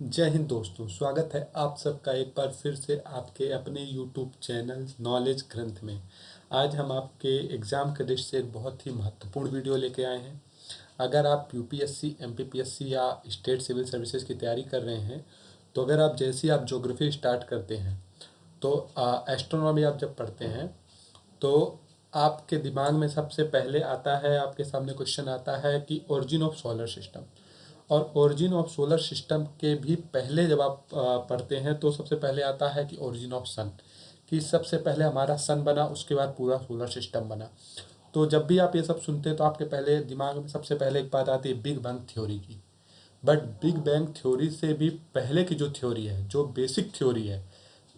जय हिंद दोस्तों, स्वागत है आप सबका एक बार फिर से आपके अपने यूट्यूब चैनल नॉलेज ग्रंथ में। आज हम आपके एग्ज़ाम के दृष्टि से एक बहुत ही महत्वपूर्ण वीडियो लेके आए हैं। अगर आप यूपीएससी, एमपीपीएससी या स्टेट सिविल सर्विसेज की तैयारी कर रहे हैं, तो अगर आप जैसे ही आप ज्योग्राफी स्टार्ट करते हैं तो एस्ट्रोनॉमी आप जब पढ़ते हैं तो आपके दिमाग में सबसे पहले आता है, आपके सामने क्वेश्चन आता है कि ओरिजिन ऑफ सोलर सिस्टम। और ओरिजिन ऑफ सोलर सिस्टम के भी पहले जब आप पढ़ते हैं तो सबसे पहले आता है कि ओरिजिन ऑफ सन, कि सबसे पहले हमारा सन बना, उसके बाद पूरा सोलर सिस्टम बना। तो जब भी आप ये सब सुनते हैं तो आपके पहले दिमाग में सबसे पहले एक बात आती है बिग बैंग थ्योरी की। बट बिग बैंग थ्योरी से भी पहले की जो थ्योरी है, जो बेसिक थ्योरी है,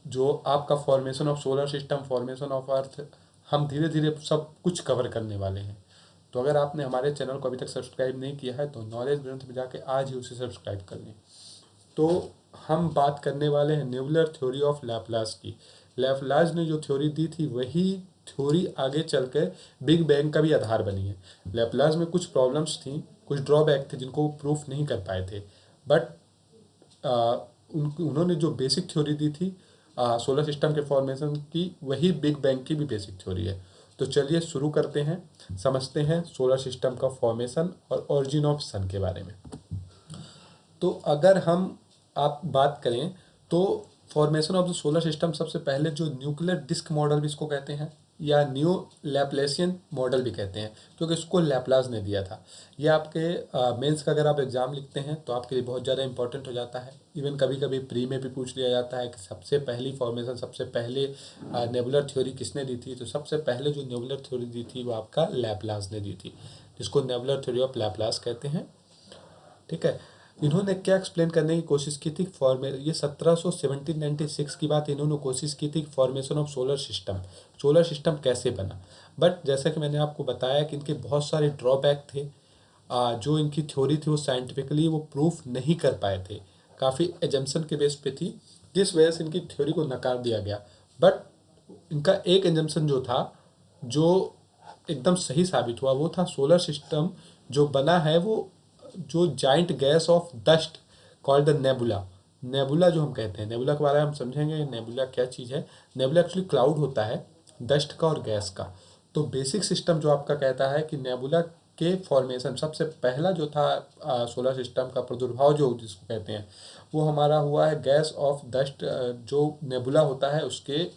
जो आपका formation of solar system, formation of earth, हम धीरे धीरे सब कुछ कवर करने वाले हैं। तो अगर आपने हमारे चैनल को अभी तक सब्सक्राइब नहीं किया है तो नॉलेज ग्रंथ में जाके आज ही उसे सब्सक्राइब कर लें। तो हम बात करने वाले हैं नेबुलर थ्योरी ऑफ लैपलास की। लैपलास ने जो थ्योरी दी थी वही थ्योरी आगे चल के बिग बैंग का भी आधार बनी है। लैपलास में कुछ प्रॉब्लम्स थी, कुछ ड्रॉबैक थे जिनको वो प्रूफ नहीं कर पाए थे। बट उन्होंने जो बेसिक थ्योरी दी थी सोलर सिस्टम के फॉर्मेशन की, वही बिग बैंग की भी बेसिक थ्योरी है। तो चलिए शुरू करते हैं, समझते हैं सोलर सिस्टम का फॉर्मेशन और ओरिजिन ऑफ सन के बारे में। तो अगर हम आप बात करें तो formation of the solar system सबसे पहले जो न्यूक्लियर डिस्क मॉडल भी इसको कहते हैं या न्यू लैप्लेसियन मॉडल भी कहते हैं, क्योंकि इसको लैपलास ने दिया था। ये आपके मेंस का अगर आप एग्ज़ाम लिखते हैं तो आपके लिए बहुत ज़्यादा इंपॉर्टेंट हो जाता है। इवन कभी कभी प्री में भी पूछ लिया जाता है कि सबसे पहली फॉर्मेशन, सबसे पहले नेबुलर थ्योरी किसने दी थी। तो सबसे पहले जो नेबुलर थ्योरी दी थी वो आपका लैपलास ने दी थी, जिसको नेबुलर थ्योरी ऑफ लैपलास कहते हैं। ठीक है। इन्होंने क्या एक्सप्लेन करने की कोशिश की थी, ये 1796 की बात, इन्होंने कोशिश की थी formation of solar system, solar system कैसे बना। बट जैसा कि मैंने आपको बताया कि इनके बहुत सारे ड्रॉबैक थे। जो इनकी थ्योरी थी वो साइंटिफिकली वो प्रूफ नहीं कर पाए थे, काफ़ी एजम्पशन के बेस पे थी, जिस वजह से इनकी थ्योरी को नकार दिया गया। बट इनका एक एजम्पशन जो था, जो एकदम सही साबित हुआ, वो था सोलर सिस्टम जो बना है वो जो giant gas off dust called the nebula. Nebula जो हम कहते हैं, नेबुला के बारे में हम समझेंगे नेबुला क्या चीज़ है। नेबुला एक्चुअली क्लाउड होता है डस्ट का और गैस का। तो बेसिक सिस्टम जो आपका कहता है कि नेबुला के फॉर्मेशन सबसे पहला जो था सोलर सिस्टम का प्रादुर्भाव जो जिसको कहते हैं, वो हमारा हुआ है गैस ऑफ डस्ट, जो नेबुला होता है उसके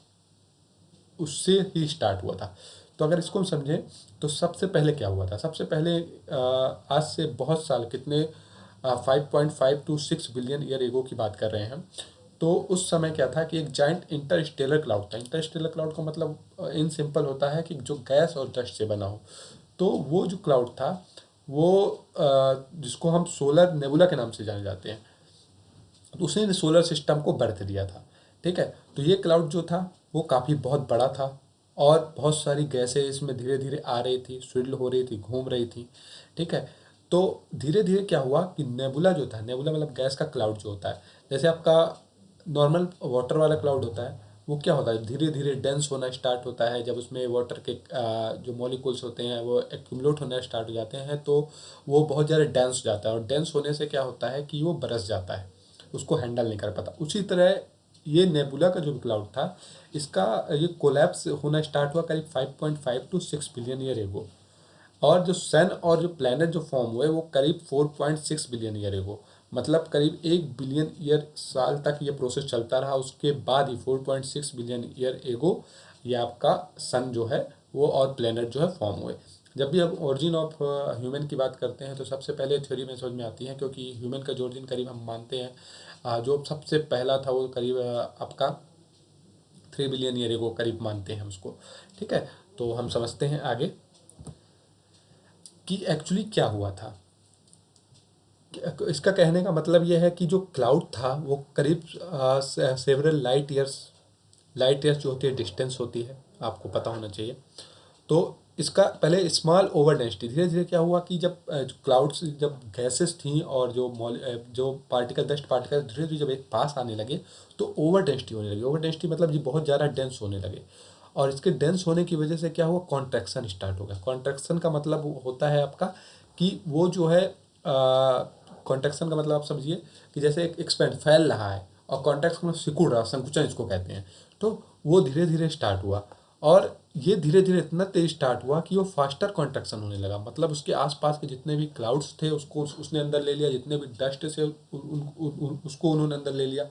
उससे ही स्टार्ट हुआ था। तो अगर इसको हम समझें तो सबसे पहले क्या हुआ था, सबसे पहले आज से बहुत साल, कितने 5.5 to 6 बिलियन ईयर एगो की बात कर रहे हैं। तो उस समय क्या था कि एक जाइंट इंटरस्टेलर क्लाउड था। इंटरस्टेलर क्लाउड का मतलब इन सिंपल होता है कि जो गैस और डस्ट से बना हो। तो वो जो क्लाउड था वो जिसको हम सोलर नेबुला के नाम से जाने जाते हैं, तो उसने सोलर सिस्टम को बर्थ दिया था। ठीक है। तो ये क्लाउड जो था वो काफ़ी बहुत बड़ा था और बहुत सारी गैसें इसमें धीरे धीरे आ रही थी, स्विरल हो रही थी, घूम रही थी। ठीक है। तो धीरे धीरे क्या हुआ कि नेबुला जो था, नेबुला मतलब गैस का क्लाउड जो होता है, जैसे आपका नॉर्मल वाटर वाला क्लाउड होता है, वो क्या होता है धीरे धीरे डेंस होना स्टार्ट होता है। जब उसमें वाटर के जो मॉलिक्यूल्स होते हैं वो एक्यूमुलेट होना स्टार्ट हो जाते हैं तो वो बहुत ज़्यादा डेंस हो जाता है, और डेंस होने से क्या होता है कि वो बरस जाता है, उसको हैंडल नहीं कर पाता। उसी तरह ये नेबुला का जो क्लाउड था, इसका ये कोलैप्स होना स्टार्ट हुआ करीब 5.5 to 6 बिलियन ईयर एगो। और जो सन और जो प्लैनेट जो फॉर्म हुए वो करीब 4.6 बिलियन ईयर एगो। मतलब करीब 1 बिलियन ईयर साल तक ये प्रोसेस चलता रहा, उसके बाद ही 4.6 बिलियन ईयर एगो ये आपका सन जो है वो और प्लैनेट जो है फॉर्म हुए। जब भी हम ओरिजिन ऑफ ह्यूमन की बात करते हैं तो सबसे पहले थ्योरी में समझ में आती है, क्योंकि ह्यूमन का जो ओरिजिन करीब हम मानते हैं जो सबसे पहला था वो करीब आपका 3 बिलियन ईयर एगो करीब मानते हैं उसको। ठीक है। तो हम समझते हैं आगे कि एक्चुअली क्या हुआ था। इसका कहने का मतलब यह है कि जो क्लाउड था वो करीब सेवरल लाइट ईयर्स जो होती है डिस्टेंस होती है, आपको पता होना चाहिए। तो इसका पहले स्मॉल ओवर डेंसिटी, धीरे धीरे क्या हुआ कि जब क्लाउड्स, जब गैसेस थी और जो पार्टिकल, डस्ट पार्टिकल धीरे धीरे जब एक पास आने लगे तो ओवर डेंसिटी होने लगी। ओवर डेंसिटी मतलब ये बहुत ज़्यादा डेंस होने लगे, और इसके डेंस होने की वजह से क्या हुआ, कॉन्ट्रैक्शन स्टार्ट हो गया। कॉन्ट्रैक्शन का मतलब होता है आपका कि वो जो है कॉन्ट्रैक्शन का मतलब आप समझिए कि जैसे एक एक्सपेंड फैल रहा है, और कॉन्ट्रैक्शन का मतलब सिकुड़ रहा, संकुचन इसको कहते हैं। तो वो धीरे धीरे स्टार्ट हुआ, और ये धीरे धीरे इतना तेज स्टार्ट हुआ कि वो फास्टर कॉन्ट्रैक्शन होने लगा। मतलब उसके आसपास के जितने भी क्लाउड्स थे उसको उसने अंदर ले लिया, जितने भी डस्ट से उसको उन्होंने अंदर ले लिया।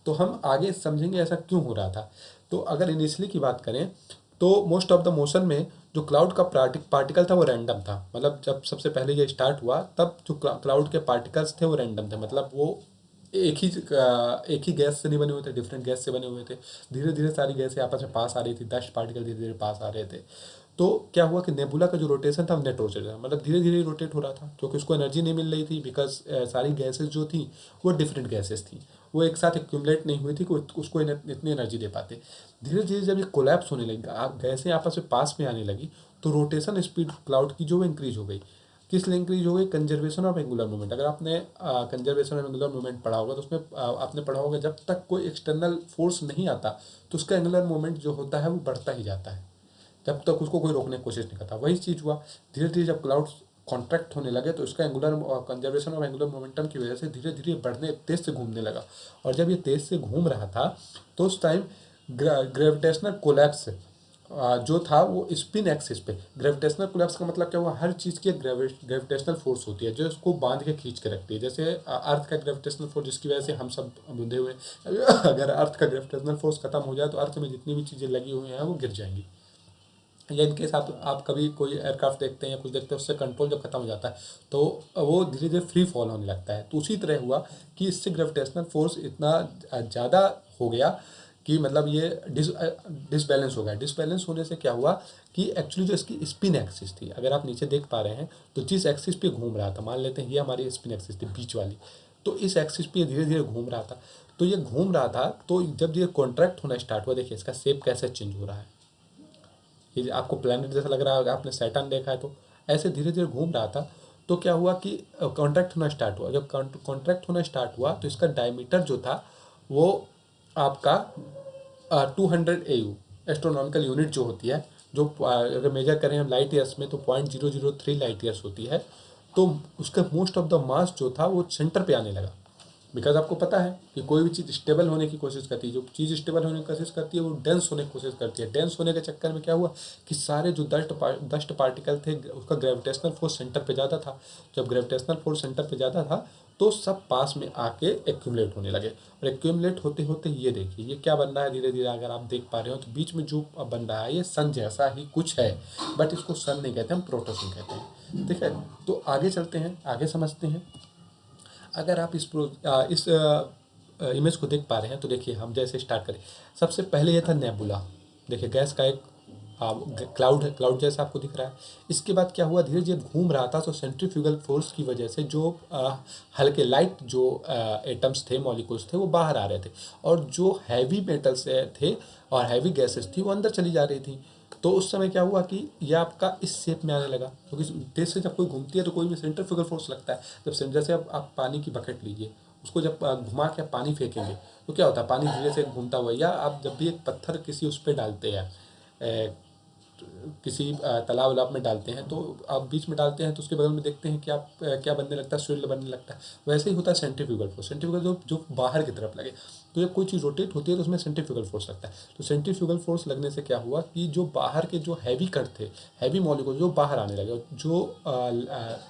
तो हम आगे समझेंगे ऐसा क्यों हो रहा था। तो अगर इनिशियली की बात करें तो मोस्ट ऑफ द मोशन में जो क्लाउड का पार्टिकल था वो रैंडम था। मतलब जब सबसे पहले ये स्टार्ट हुआ तब जो क्लाउड के पार्टिकल्स थे वो रैंडम थे। मतलब वो एक ही गैस से नहीं बने हुए थे, डिफरेंट गैस से बने हुए थे। धीरे धीरे सारी गैसें आपस में पास आ रही थी, डस्ट पार्टिकल धीरे धीरे पास आ रहे थे। तो क्या हुआ कि नेबुला का जो रोटेशन था वो नेट रोटेशन था, मतलब धीरे धीरे रोटेट हो रहा था, क्योंकि उसको एनर्जी नहीं मिल रही थी। बिकॉज सारी गैसेस जो थी वो डिफरेंट गैसेस थी, वो एक साथ एक्यूमुलेट नहीं हुई थी कि उसको इतनी एनर्जी दे पाते। धीरे धीरे जब ये कोलैप्स होने लगी, गैसें आपस में पास में आने लगी, तो रोटेशन स्पीड क्लाउड की जो वो इंक्रीज हो गई। किस लिए इंक्रीज हो गई? Conservation of angular movement. अगर आपने कंजर्वेशन ऑफ एंगुलर मूवमेंट पढ़ा होगा तो उसमें आपने पढ़ा होगा जब तक कोई एक्सटर्नल फोर्स नहीं आता तो उसका एंगुलर मूवमेंट जो होता है वो बढ़ता ही जाता है, जब तक उसको कोई रोकने की कोशिश नहीं करता। वही चीज़ हुआ, धीरे धीरे जब क्लाउड कॉन्ट्रैक्ट होने लगे तो इसका angular conservation of angular momentum की वजह से धीरे धीरे बढ़ने, तेज से घूमने लगा। और जब ये तेज से घूम रहा था तो उस टाइम ग्रेविटेशनल कोलैप्स जो था वो स्पिन एक्सिस पे। ग्रेविटेशनल कोलैप्स का मतलब क्या हुआ? हर चीज़ की ग्रेविटेशनल फोर्स होती है जो इसको बांध के खींच के रखती है। जैसे अर्थ का ग्रेविटेशनल फोर्स जिसकी वजह से हम सब बंधे हुए हैं। अगर अर्थ का ग्रेविटेशनल फोर्स खत्म हो जाए तो अर्थ में जितनी भी चीज़ें लगी हुई हैं वो गिर जाएंगी। या इनकेस आप कभी कोई एयरक्राफ्ट देखते हैं या कुछ देखते हैं, उससे कंट्रोल जब खत्म हो जाता है तो वो धीरे धीरे फ्री फॉल होने लगता है। तो उसी तरह हुआ कि इससे ग्रेविटेशनल फोर्स इतना ज़्यादा हो गया कि मतलब ये डिसबैलेंस हो गया। डिसबैलेंस होने से क्या हुआ कि एक्चुअली जो इसकी स्पिन एक्सिस थी, अगर आप नीचे देख पा रहे हैं तो जिस एक्सिस पे घूम रहा था, मान लेते हैं ये हमारी स्पिन एक्सिस थी बीच वाली, तो इस एक्सिस पे धीरे धीरे घूम रहा था। तो ये घूम रहा था तो जब ये कॉन्ट्रैक्ट होना स्टार्ट हुआ, देखिए इसका शेप कैसे चेंज हो रहा है। ये आपको प्लैनेट जैसा लग रहा है, आपने सैटर्न देखा है तो ऐसे धीरे धीरे घूम रहा था। तो क्या हुआ कि कॉन्ट्रैक्ट होना स्टार्ट हुआ। जब कॉन्ट्रैक्ट होना स्टार्ट हुआ तो इसका डायमीटर जो था वो आपका 200 AU एस्ट्रोनॉमिकल यूनिट जो होती है, जो अगर मेजर करें हम लाइट ईयर्स में तो 0.003 लाइट ईयर्स होती है। तो उसका मोस्ट ऑफ द मास जो था वो सेंटर पे आने लगा। बिकॉज आपको पता है कि कोई भी चीज़ स्टेबल होने की कोशिश करती है, जो चीज़ स्टेबल होने की कोशिश करती है वो डेंस होने की कोशिश करती है। डेंस होने के चक्कर में क्या हुआ कि सारे जो डस्ट पार्टिकल थे उसका ग्रेविटेशनल फोर्स सेंटर पे ज़्यादा था। जब ग्रेविटेशनल फोर्स सेंटर पे ज़्यादा था तो सब पास में आके एक्यूमुलेट होने लगे, और एक्यूमुलेट होते होते ये देखिए ये क्या बन रहा है धीरे धीरे, अगर आप देख पा रहे हो तो बीच में जो बन रहा है ये सन जैसा ही कुछ है, बट इसको सन नहीं कहते, हम प्रोटोसन कहते हैं। ठीक है, तो आगे चलते हैं, आगे समझते हैं। अगर आप इस इमेज को देख पा रहे हैं तो देखिए हम जैसे स्टार्ट करें, सबसे पहले ये था नेबुला। देखिए गैस का एक क्लाउड है, क्लाउड जैसा आपको दिख रहा है। इसके बाद क्या हुआ, धीरे धीरे घूम रहा था तो सेंट्रीफ्यूगल फोर्स की वजह से जो हल्के लाइट जो एटम्स थे, मॉलिक्यूल्स थे वो बाहर आ रहे थे, और जो हैवी मेटल्स थे और हैवी गैसेस थी वो अंदर चली जा रही थी। तो उस समय क्या हुआ कि यह आपका इस शेप में आने लगा, क्योंकि तेज से जब कोई घूमती है तो कोई भी सेंट्रीफ्यूगल फोर्स लगता है। जब जैसे आप पानी की बकेट लीजिए, उसको जब घुमा के आप पानी फेंकेंगे तो क्या होता है, पानी धीरे से घूमता हुआ। या आप जब भी एक पत्थर किसी उस पर डालते हैं, किसी तालाब वालाब में डालते हैं, तो आप बीच में डालते हैं तो उसके बगल में देखते हैं कि आप क्या बनने लगता है, स्विर्ल बनने लगता है। वैसे ही होता है सेंट्रीफ्यूगल फोर्स। सेंट्रीफ्यूगल जो बाहर की तरफ लगे, तो जब कोई चीज़ रोटेट होती है तो उसमें सेंट्रीफ्यूगल फोर्स लगता है। तो सेंट्रीफ्यूगल फोर्स लगने से क्या हुआ कि जो बाहर के जो हैवी कण थे, हैवी मॉलिक्यूल जो बाहर आने लगे, जो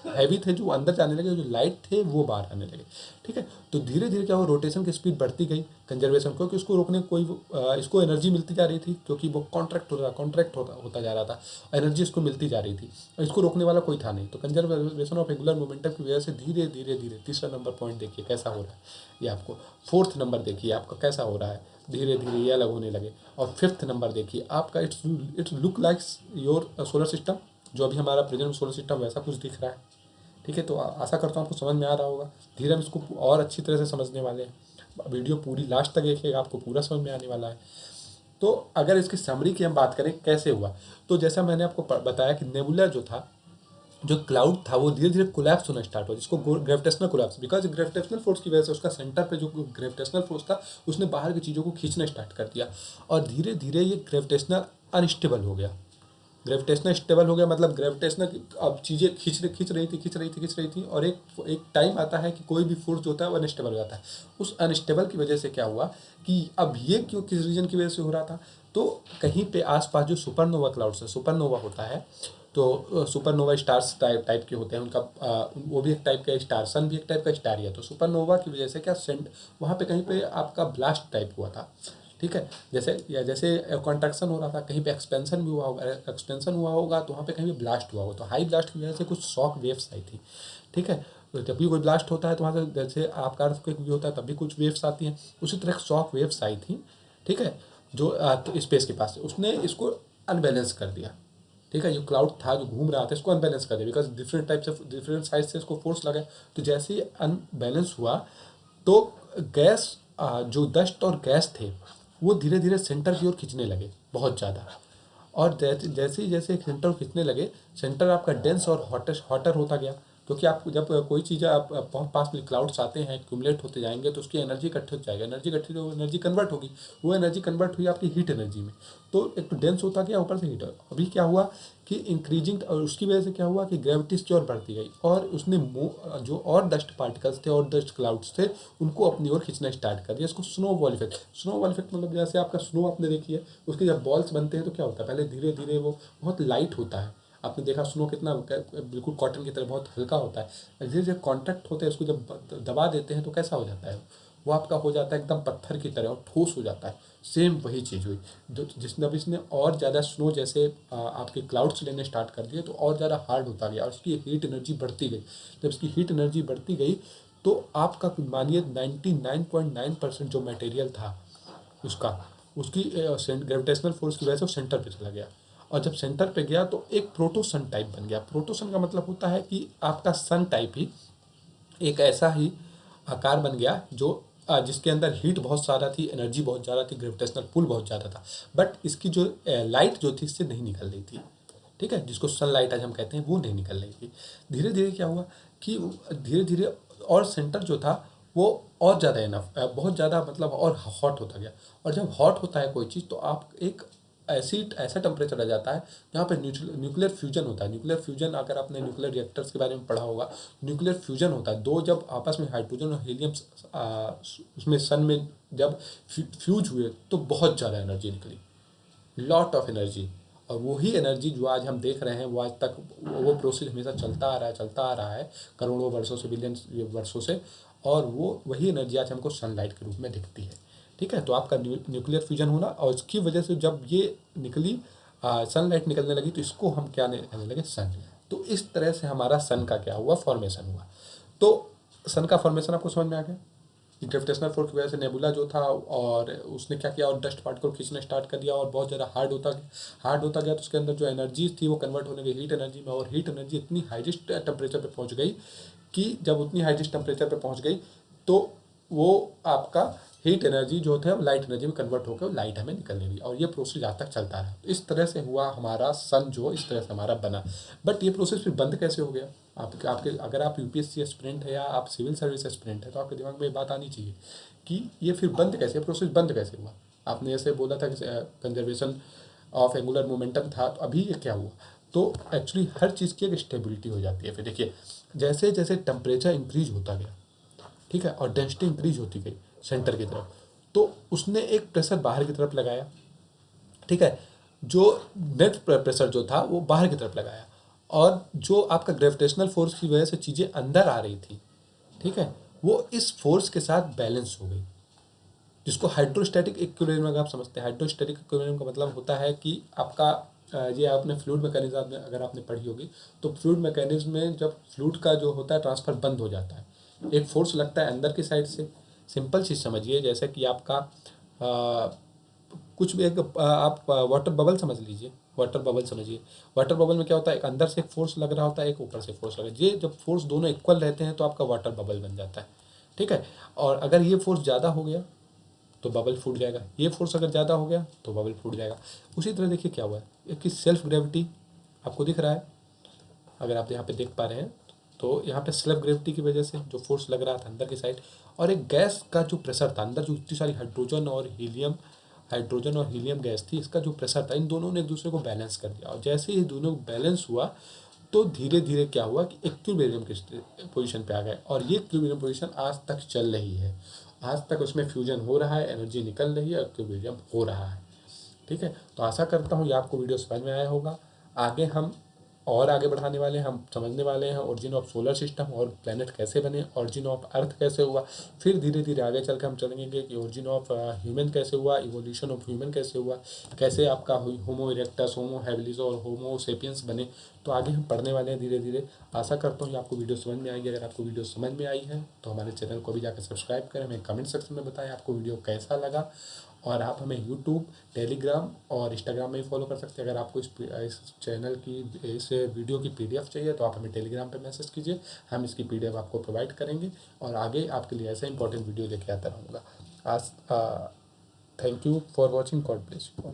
हैवी थे जो अंदर जाने लगे, जो लाइट थे वो बाहर आने लगे। ठीक है, तो धीरे धीरे क्या हुआ, रोटेशन की स्पीड बढ़ती गई कंजर्वेशन को, क्योंकि उसको रोकने कोई इसको एनर्जी मिलती जा रही थी, क्योंकि वो कॉन्ट्रैक्ट होता जा रहा था, एनर्जी इसको मिलती जा रही थी, और इसको रोकने वाला कोई था नहीं। तो कंजर्वेशन ऑफ एंगुलर मोमेंटम की वजह से धीरे धीरे धीरे, तीसरा नंबर पॉइंट देखिए कैसा हो रहा है ये आपको। फोर्थ नंबर देखिए आपका कैसा हो रहा है, धीरे धीरे ये अलग होने लगे। और फिफ्थ नंबर देखिए आपका, it's look like your solar system, जो अभी हमारा प्रेजेंट सोलर सिस्टम वैसा कुछ दिख रहा है। ठीक है, तो आशा करता हूँ आपको समझ में आ रहा होगा। धीरे हम इसको और अच्छी तरह से समझने वाले हैं। वीडियो पूरी लास्ट तक देखिएगा, आपको पूरा समझ में आने वाला है। तो अगर इसकी समरी की हम बात करें कैसे हुआ, तो जैसा मैंने आपको बताया कि नेबुला जो था, जो क्लाउड था वो धीरे धीरे कोलैप्स होना स्टार्ट हुआ, जिसको gravitational collapse, because gravitational force की वजह से उसका सेंटर पे जो ग्रेविटेशनल फोर्स था उसने बाहर की चीज़ों को खींचना स्टार्ट कर दिया, और धीरे धीरे ये ग्रेविटेशनल अनस्टेबल हो गया। ग्रेविटेशनल स्टेबल हो गया मतलब ग्रेविटेशनल अब चीज़ें खींच रही थी और एक टाइम आता है कि कोई भी फोर्स जो होता है वो अनस्टेबल हो जाता है। उस अनस्टेबल की वजह से क्या हुआ कि अब ये क्यों किस रीजन की वजह से हो रहा था, तो कहीं पे आसपास जो सुपरनोवा क्लाउड्स है, सुपरनोवा होता है तो सुपरनोवा स्टार्स टाइप के होते हैं उनका, वो भी एक टाइप का स्टार, सन भी एक टाइप का स्टार ही है। तो सुपरनोवा की वजह से क्या सेंट वहाँ पे कहीं पे आपका ब्लास्ट टाइप हुआ था, ठीक है। जैसे कॉन्ट्रैक्शन हो रहा था, कहीं पे एक्सपेंशन भी हुआ होगा, एक्सपेंशन हुआ होगा तो वहाँ पे कहीं भी ब्लास्ट हुआ होगा। तो हाई ब्लास्ट की वजह से कुछ शॉक वेव्स आई थी, ठीक है। तो जब भी कोई ब्लास्ट होता है तो वहाँ से जैसे आपका अर्थक्वेक भी होता है तब भी कुछ वेव्स आती हैं, उसी तरह शॉक वेव्स आई थी, ठीक है। जो तो स्पेस के पास से उसने इसको अनबैलेंस कर दिया, ठीक है। जो क्लाउड था जो घूम रहा था इसको अनबैलेंस कर दिया, बिकॉज डिफरेंट टाइप से डिफरेंट साइज से इसको फोर्स लगा। तो जैसे ही अनबैलेंस हुआ तो गैस जो डस्ट और गैस थे वो धीरे धीरे सेंटर की ओर खींचने लगे बहुत ज़्यादा। और जैसे ही सेंटर खींचने लगे, सेंटर आपका डेंस और हॉटर होता गया, क्योंकि आप जब कोई चीज़ आप बहुत पास में क्लाउड्स आते हैं एक्यूमुलेट होते जाएंगे तो उसकी एनर्जी इकट्ठी हो जाएगी, एनर्जी इकट्ठी तो एनर्जी कन्वर्ट होगी, वो एनर्जी कन्वर्ट हुई आपकी हीट एनर्जी में। तो एक तो डेंस होता गया, ऊपर से हीट। अभी क्या हुआ कि इंक्रीजिंग, और उसकी वजह से क्या हुआ कि ग्रेविटी की ओर बढ़ती गई और उसने जो और डस्ट पार्टिकल्स थे और डस्ट क्लाउड्स थे उनको अपनी ओर खींचना स्टार्ट कर दिया। इसको snow ball effect, snow ball effect मतलब जैसे आपका स्नो आपने देखी है, उसके जब बॉल्स बनते हैं तो क्या होता है, पहले धीरे धीरे वो बहुत लाइट होता है। आपने देखा स्नो कितना बिल्कुल कॉटन की तरह बहुत हल्का होता है, धीरे धीरे कॉन्ट्रैक्ट होते हैं, उसको जब दबा देते हैं तो कैसा हो जाता है, वो आपका हो जाता है एकदम पत्थर की तरह और ठोस हो जाता है। सेम वही चीज़ हुई, जिसने अब इसने और ज़्यादा स्नो जैसे आपके क्लाउड्स लेने स्टार्ट कर दिए तो और ज़्यादा हार्ड होता गया और उसकी हीट एनर्जी बढ़ती गई। जब इसकी हीट एनर्जी बढ़ती गई तो आपका मानिए 99.9% जो मटेरियल था उसका, उसकी ग्रेविटेशनल फोर्स की वजह से वो सेंटर पे चला गया। और जब सेंटर पे गया तो एक प्रोटोसन टाइप बन गया। प्रोटोसन का मतलब होता है कि आपका सन टाइप ही एक ऐसा ही आकार बन गया जो जिसके अंदर हीट बहुत ज़्यादा थी, एनर्जी बहुत ज़्यादा थी, ग्रेविटेशनल पुल बहुत ज़्यादा था, बट इसकी जो लाइट जो थी इससे नहीं निकल रही थी, ठीक है, जिसको सनलाइट आज हम कहते हैं वो नहीं निकल रही थी। धीरे धीरे क्या हुआ कि धीरे धीरे और सेंटर जो था वो और ज़्यादा इनफ बहुत ज़्यादा मतलब और हॉट होता गया। और जब हॉट होता है कोई चीज़ तो आप एक ऐसा टेम्परेचर आ जाता है जहाँ पे न्यूक्लियर फ्यूजन होता है। न्यूक्लियर फ्यूजन अगर आपने न्यूक्लियर रिएक्टर्स के बारे में पढ़ा होगा, न्यूक्लियर फ्यूजन होता है, दो जब आपस में हाइड्रोजन और हीलियम उसमें सन में जब फ्यूज हुए तो बहुत ज़्यादा एनर्जी निकली, लॉट ऑफ एनर्जी। और वही एनर्जी जो आज हम देख रहे हैं वो आज तक वो प्रोसेस हमेशा चलता आ रहा है करोड़ों वर्षों से, बिलियन वर्षों से, और वो वही एनर्जी आज हमको सनलाइट के रूप में दिखती है, ठीक है। तो आपका न्यूक्लियर फ्यूजन होना और उसकी वजह से जब ये निकली सनलाइट निकलने लगी तो इसको हम क्या कहने लगे, सन। तो इस तरह से हमारा सन का क्या हुआ, फॉर्मेशन हुआ। तो सन का फॉर्मेशन आपको समझ में आ गया। ग्रेविटेशनल फोर्स की वजह से नेबुला जो था और उसने क्या किया और डस्ट पार्टिकल खींचना स्टार्ट कर दिया और बहुत ज़्यादा हार्ड होता गया। तो उसके अंदर जो एनर्जी थी वो कन्वर्ट होने गई हीट एनर्जी में, और हीट एनर्जी इतनी हाईएस्ट टेम्परेचर पे पहुंच गई कि जब उतनी हाईएस्ट टेम्परेचर पे पहुंच गई तो वो आपका हीट एनर्जी जो है लाइट एनर्जी में कन्वर्ट होकर लाइट हमें निकलने लगी, और ये प्रोसेस आज तक चलता रहा। तो इस तरह से हुआ हमारा सन, जो इस तरह से हमारा बना। बट ये प्रोसेस फिर बंद कैसे हो गया, आपके अगर आप यूपीएससी एस्पिरेंट है या आप सिविल सर्विस एस्पिरेंट है तो आपके दिमाग में ये बात आनी चाहिए कि ये फिर बंद कैसे, प्रोसेस बंद कैसे हुआ। आपने जैसे बोला था कि कंजर्वेशन ऑफ एंगुलर मोमेंटम था, तो अभी ये क्या हुआ, तो एक्चुअली हर चीज़ की एक स्टेबिलिटी हो जाती है। फिर देखिए जैसे जैसे टेम्परेचर इंक्रीज होता गया, ठीक है, और डेंसिटी इंक्रीज होती गई सेंटर की तरफ, तो उसने एक प्रेशर बाहर की तरफ लगाया, ठीक है। जो नेट प्रेशर जो था वो बाहर की तरफ लगाया, और जो आपका ग्रेविटेशनल फोर्स की वजह से चीज़ें अंदर आ रही थी, ठीक है, वो इस फोर्स के साथ बैलेंस हो गई, जिसको हाइड्रोस्टैटिक इक्विलिब्रियम आप समझते हैं। हाइड्रोस्टैटिक इक्विलिब्रियम का मतलब होता है कि आपका ये आपने फ्लूइड मैकेनिज्म में अगर आपने पढ़ी होगी तो फ्लूइड मैकेनिज्म में जब फ्लूइड का जो होता है ट्रांसफर बंद हो जाता है, एक फोर्स लगता है अंदर की साइड से। सिंपल चीज़ समझिए, जैसे कि आपका कुछ भी एक आप वाटर बबल समझ लीजिए, वाटर बबल समझिए। वाटर बबल में क्या होता है, एक अंदर से एक फोर्स लग रहा होता है, एक ऊपर से फोर्स लग रहा है। ये जब फोर्स दोनों इक्वल रहते हैं तो आपका वाटर बबल बन जाता है, ठीक है। और अगर ये फोर्स ज़्यादा हो गया तो बबल फूट जाएगा, ये फोर्स अगर ज़्यादा हो गया तो बबल फूट जाएगा। उसी तरह देखिए क्या हुआ है, एक की सेल्फ ग्रेविटी आपको दिख रहा है, अगर आप यहाँ पे देख पा रहे हैं तो यहाँ पे सेल्फ ग्रेविटी की वजह से जो फोर्स लग रहा था अंदर की साइड, और एक गैस का जो प्रेशर था अंदर, जो इतनी सारी हाइड्रोजन और हीलियम हाइड्रोजन और हीलियम गैस थी, इसका जो प्रेशर था, इन दोनों ने एक दूसरे को बैलेंस कर दिया। और जैसे ही दोनों बैलेंस हुआ तो धीरे धीरे क्या हुआ कि इक्विलिब्रियम की पोजीशन पे आ गए, और ये इक्विलिब्रियम पोजीशन आज तक चल रही है। आज तक उसमें फ्यूजन हो रहा है, एनर्जी निकल रही है, इक्विलिब्रियम हो रहा है। ठीक है, तो आशा करता हूँ ये आपको वीडियो समझ में आया होगा। आगे हम और आगे बढ़ाने वाले हैं, हम समझने वाले हैं ओरिजिन ऑफ सोलर सिस्टम और प्लेनेट कैसे बने, ओरिजिन ऑफ अर्थ कैसे हुआ। फिर धीरे धीरे आगे चल के हम चलेंगे कि ओरिजिन ऑफ ह्यूमन कैसे हुआ, इवोल्यूशन ऑफ ह्यूमन कैसे हुआ, कैसे आपका होमो इरेक्टस, होमो हैबिलिस और होमो सेपियंस बने। तो आगे हम पढ़ने वाले हैं धीरे धीरे। आशा करता हूँ कि आपको वीडियो समझ में आएगी। अगर आपको वीडियो समझ में आई है तो हमारे चैनल को भी जाकर सब्सक्राइब करें, हमें कमेंट सेक्शन में बताएं आपको वीडियो कैसा लगा। और आप हमें यूट्यूब, टेलीग्राम और इंस्टाग्राम में भी फॉलो कर सकते हैं। अगर आपको इस चैनल की, इस वीडियो की पीडीएफ चाहिए तो आप हमें टेलीग्राम पे मैसेज कीजिए, हम इसकी पीडीएफ आपको प्रोवाइड करेंगे और आगे आपके लिए ऐसा इंपॉर्टेंट वीडियो लेके आता रहूँगा। आज thank you for watching, God bless you.